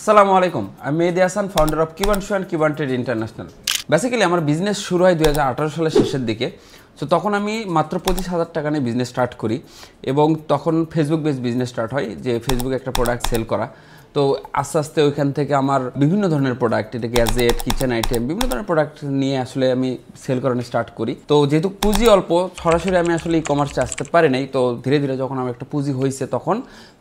আসসালামু আলাইকুম, আমি Mehedi Hasan, founder of Kiban show and Kiban trade international. Basically আমার বিজনেস শুরু হয় 2018 সালের শেষের দিকে। তো তখন আমি মাত্র 25,000 টাকা নিয়ে বিজনেস স্টার্ট করি এবং তখন ফেসবুক বেস বিজনেস স্টার্ট হয়, যে ফেসবুকে একটা প্রোডাক্ট সেল করা। তো আস্তে আস্তে ওইখান থেকে আমার বিভিন্ন ধরনের প্রোডাক্ট, এটা গ্যাজেট, কিচেন আইটেম, বিভিন্ন ধরনের প্রোডাক্ট নিয়ে আসলে আমি সেল করানো স্টার্ট করি। তো যেহেতু পুঁজি অল্প, সরাসরি আমি আসলে ই কমার্সে আসতে পারি নাই। তো ধীরে ধীরে যখন আমার একটা পুঁজি হয়েছে, তখন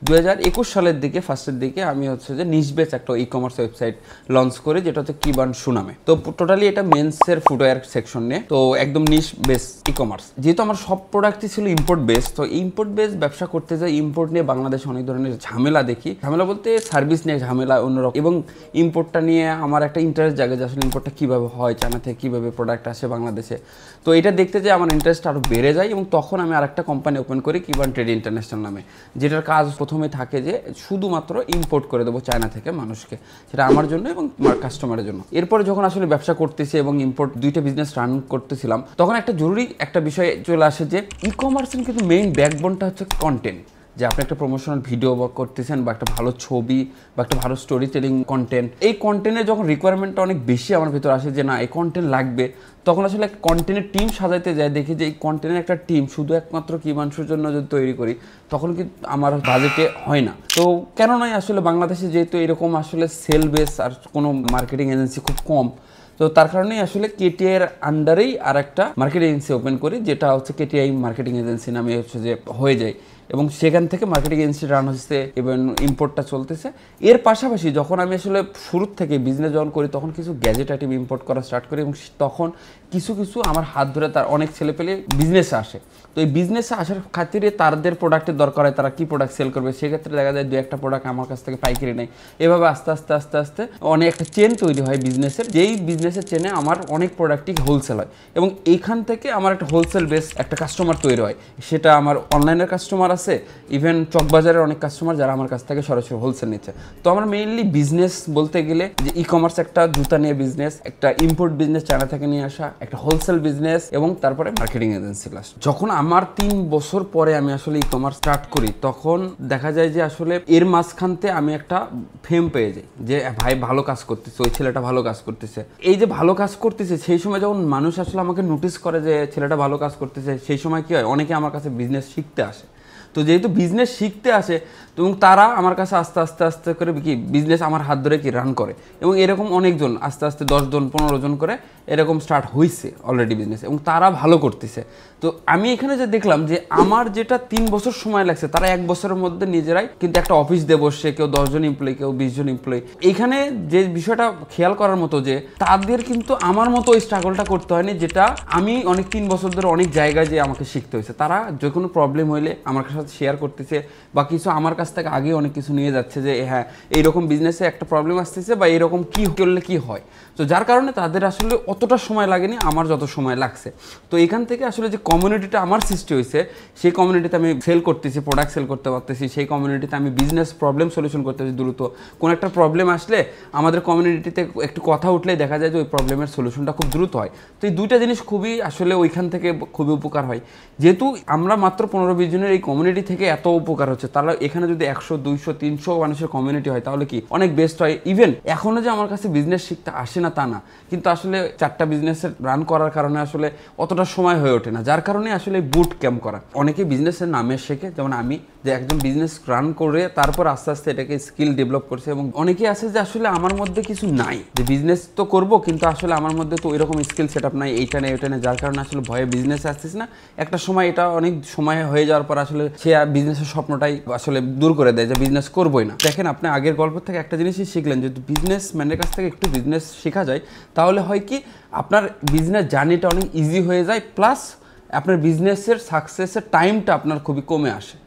2021 সালের দিকে, ফার্স্টের দিকে আমি হচ্ছে যে নিশবেচ একটা ই কমার্স ওয়েবসাইট লঞ্চ করি, যেটা হচ্ছে কিবান শো নামে। তো টোটালি এটা মেন্সের ফুটওয়্যার সেকশন নিয়ে, তো একদম নিশ বেস ই কমার্স। যেহেতু আমার সব প্রোডাক্টই ছিল ইম্পোর্ট বেস, তো ইম্পোর্ট বেস ব্যবসা করতে যাই ইম্পোর্ট নিয়ে বাংলাদেশে অনেক ধরনের ঝামেলা দেখি। ঝামেলা বলতে সার্ভিস নিয়ে ঝামেলা অন্যরকম, এবং ইম্পোর্টটা নিয়ে আমার একটা ইন্টারেস্ট জাগে যে আসলে ইম্পোর্টটা কীভাবে হয়, চায়না থেকে কীভাবে প্রোডাক্ট আসে বাংলাদেশে। তো এটা দেখতে যে আমার ইন্টারেস্ট আরও বেড়ে যায়, এবং তখন আমি আরেকটা কোম্পানি ওপেন করি কিবান ট্রেড ইন্টারন্যাশনাল নামে, যেটার কাজ প্রথমে থাকে যে শুধুমাত্র ইম্পোর্ট করে দেবো চায়না থেকে মানুষকে, সেটা আমার জন্য এবং কাস্টমারের জন্য। এরপরে যখন আসলে ব্যবসা করতেছি এবং ইম্পোর্ট দুইটা বিজনেস রান করতেছিলাম, তখন একটা জরুরি একটা বিষয় চলে আসে যে ই কমার্সের কিন্তু মেইন ব্যাকবোনটা হচ্ছে কন্টেন্ট। যে আপনি একটা প্রমোশনাল ভিডিও করতেছেন, বা একটা ভালো ছবি, বা একটা ভালো স্টোরি টেলিং কন্টেন্ট, এই কন্টেন্টের যখন রিকোয়ারমেন্টটা অনেক বেশি আমার ভিতরে আসে যে না এই কন্টেন্ট লাগবে, তখন আসলে একটা কন্টেন্টের টিম সাজাইতে যায়, দেখি যে এই কন্টেন্টের একটা টিম শুধু একমাত্র কিবান শোর জন্য যদি তৈরি করি, তখন কিন্তু আমার বাজেটে হয় না। তো কেন নয়, আসলে বাংলাদেশে যেহেতু এরকম আসলে সেল বেস আর কোনো মার্কেটিং এজেন্সি খুব কম, তো তার কারণেই আসলে কেটিআইয়ের আন্ডারেই আর একটা মার্কেটিং এজেন্সি ওপেন করি, যেটা হচ্ছে কেটিআই মার্কেটিং এজেন্সি নামে হচ্ছে যে হয়ে যায়, এবং সেখান থেকে মার্কেটিং এজেন্সি রান হচ্ছে এবং ইম্পোর্টটা চলতেছে। এর পাশাপাশি যখন আমি আসলে শুরুর থেকে বিজনেস জয়েন করি, তখন কিছু গ্যাজেট আইটেম ইম্পোর্ট করা স্টার্ট করি, এবং তখন কিছু কিছু আমার হাত ধরে তার অনেক ছেলেপেলে বিজনেসে আসে। তো এই বিজনেসে আসার খাতিরে তাদের প্রোডাক্টের দরকার হয়, তারা কী প্রোডাক্ট সেল করবে, সেক্ষেত্রে দেখা যায় 2-1টা প্রোডাক্ট আমার কাছ থেকে পাইকারি নেয়। এভাবে আস্তে আস্তে আস্তে আস্তে অনেক একটা চেন তৈরি হয় বিজনেসের, যেই বিজনেসের চেনে আমার অনেক প্রোডাক্টই হোলসেল হয়, এবং এইখান থেকে আমার একটা হোলসেল বেস একটা কাস্টমার তৈরি হয়। সেটা আমার অনলাইনের কাস্টমার আছে, ইভেন চকবাজারের অনেক কাস্টমার যারা আমার কাছ থেকে সরাসরি হোলসেল নিচ্ছে। তো আমার মেইনলি বিজনেস বলতে গেলে যে ই কমার্স, একটা জুতা নিয়ে বিজনেস, একটা ইম্পোর্ট বিজনেস চায়না থেকে নিয়ে আসা, একটা হোলসেল বিজনেস, এবং তারপরে মার্কেটিং এজেন্সি ক্লাস। যখন আমার 3 বছর পরে আমি আসলে ই কমার্স স্টার্ট করি, তখন দেখা যায় যে আসলে এর মাঝখানতে আমি একটা ফেম পেয়ে যাই যে ভাই ভালো কাজ করতেছে, ওই ছেলেটা ভালো কাজ করতেছে। এই যে ভালো কাজ করতেছে, সেই সময় যখন মানুষ আসলে আমাকে নোটিস করে যে ছেলেটা ভালো কাজ করতেছে, সেই সময় কি হয়, অনেকে আমার কাছে বিজনেস শিখতে আসে। তো যেহেতু বিজনেস শিখতে আসে, এবং তারা আমার কাছে আস্তে আস্তে আস্তে করে কি বিজনেস আমার হাত ধরে কি রান করে, এবং এরকম অনেকজন আস্তে আস্তে 10 জন 15 জন করে এরকম স্টার্ট হয়েছে অলরেডি বিজনেস, এবং তারা ভালো করতেছে। তো আমি এখানে যে দেখলাম যে আমার যেটা 3 বছর সময় লাগছে, তারা 1 বছরের মধ্যে নিজেরাই কিন্তু একটা অফিস দিয়ে বসে, কেউ 10 জন এমপ্লয়ি, কেউ 20 জন এমপ্লয়ি। এইখানে যে বিষয়টা খেয়াল করার মতো যে তাদের কিন্তু আমার মতো ওই স্ট্রাগলটা করতে হয়নি, যেটা আমি অনেক 3 বছর ধরে অনেক জায়গায় যে আমাকে শিখতে হয়েছে। তারা যে কোনো প্রবলেম হইলে আমার সাথে শেয়ার করতেছে, বা কিছু আমার কাছ থেকে আগে অনেক কিছু নিয়ে যাচ্ছে যে হ্যাঁ এইরকম বিজনেসে একটা প্রবলেম আসতেছে, বা এইরকম কি করলে কি হয়। তো যার কারণে তাদের আসলে অতটা সময় লাগেনি আমার যত সময় লাগছে। তো এখান থেকে আসলে যে কমিউনিটিটা আমার সৃষ্টি হয়েছে, সেই কমিউনিটিতে আমি সেল করতেছি, প্রোডাক্ট সেল করতে পারতেছি। সেই কমিউনিটিতে আমি বিজনেস প্রবলেম সলিউশন করতেছি দ্রুত। কোনো একটা প্রবলেম আসলে আমাদের কমিউনিটিতে একটু কথা উঠলেই দেখা যায় যে ওই প্রবলেমের সলিউশনটা খুব দ্রুত হয়। তো এই দুইটা জিনিস খুবই আসলে ওইখান থেকে খুবই উপকার হয়। যেহেতু আমরা মাত্র 15-20 জনের এই কমিউনিটি থেকে এত উপকার হচ্ছে, তাহলে এখানে যদি 100, 200, 300 মানুষের কমিউনিটি হয়, তাহলে কি অনেক বেস্ট হয়। ইভেন এখনও যে আমার কাছে বিজনেস শিখতে আসে না তা না, কিন্তু আসলে 4টা বিজনেসের রান করার কারণে আসলে অতটা সময় হয়ে ওঠে না, যার কারণে আসলে বুট ক্যাম্প করা। অনেকে বিজনেসের নামে শেখে, যেমন আমি যে একজন বিজনেস রান করে তারপর আস্তে আস্তে এটাকে স্কিল ডেভেলপ করছে, এবং অনেকে আছে যে আসলে আমার মধ্যে কিছু নাই, যে বিজনেস তো করব কিন্তু আসলে আমার মধ্যে তো ওইরকম স্কিল সেট আপ নাই, এইটা নেই ওইটা নেই, যার কারণে আসলে ভয়ে বিজনেসে আসতেছে না। একটা সময় এটা অনেক সময় হয়ে যাওয়ার পর আসলে সে বিজনেসের স্বপ্নটাই আসলে দূর করে দেয়, যে বিজনেস করবোই না। দেখেন, আপনি আগের গল্প থেকে একটা জিনিসই শিখলেন, যদি বিজনেসম্যানের কাছ থেকে একটু বিজনেস শেখা যায়, তাহলে হয় কি আপনার বিজনেস জার্নিটা অনেক ইজি হয়ে যায়, প্লাস আপনার বিজনেসের সাকসেসের টাইমটা আপনার খুবই কমে আসে।